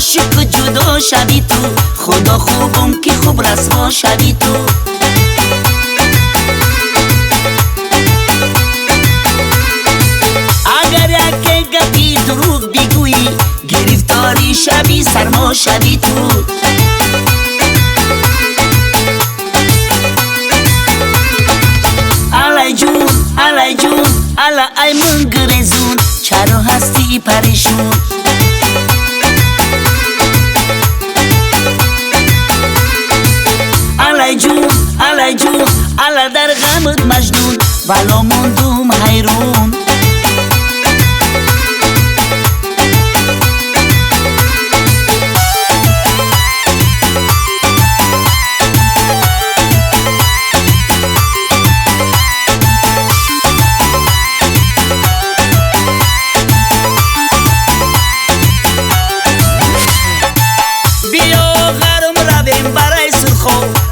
عاشق جدا شوی تو، خدا خوبم که خوب رسوا شوی تو. اگر یک گپی دروغ بگویی، گرفتاری شوی سرما شوی تو. alay جون alay جون الا ای من گریزون، چرا هستی پریشون؟ alay جون الا در غمت مجنون، والا موندم حیرون.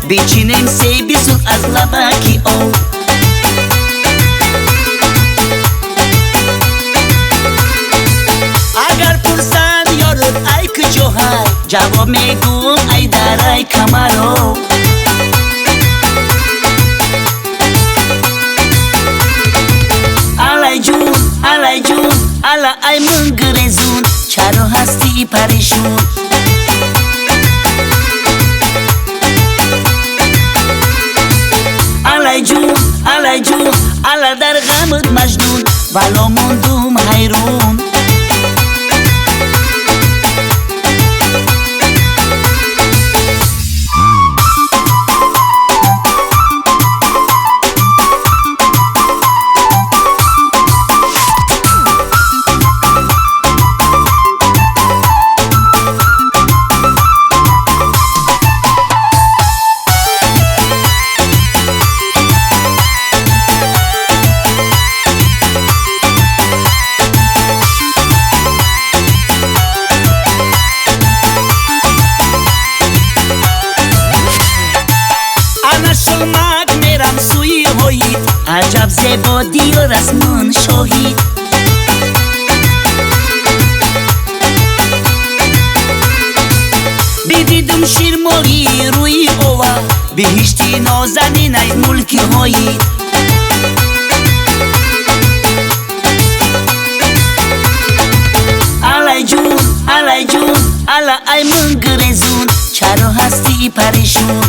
بچینیم سیبی سرخ از لبکی او. اگر پرسند یارت ای کجاهای، جواب میگویم ای درای کمرو. alay جون الا ای من گریزون، چرا هستی پریشون؟ alay جون الا در غمت مجنون، والا موندم حیرون. عجب زیبایی و رسمان شاهید، بدیدم شیرماهی روی اوه، بهشتی نازنین ای ملکی هایی. alay جون الا ای من گریزون، چرا هستی پریشون؟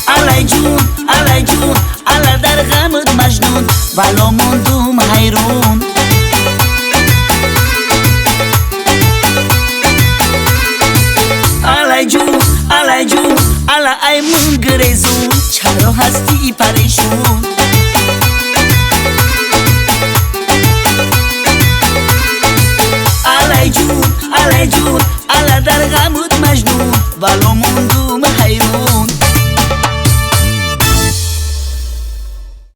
alay جون الا در غمت مجنون، والا موندم حیرون. alay جون الا ای من گریزون، چرا هستی پریشون؟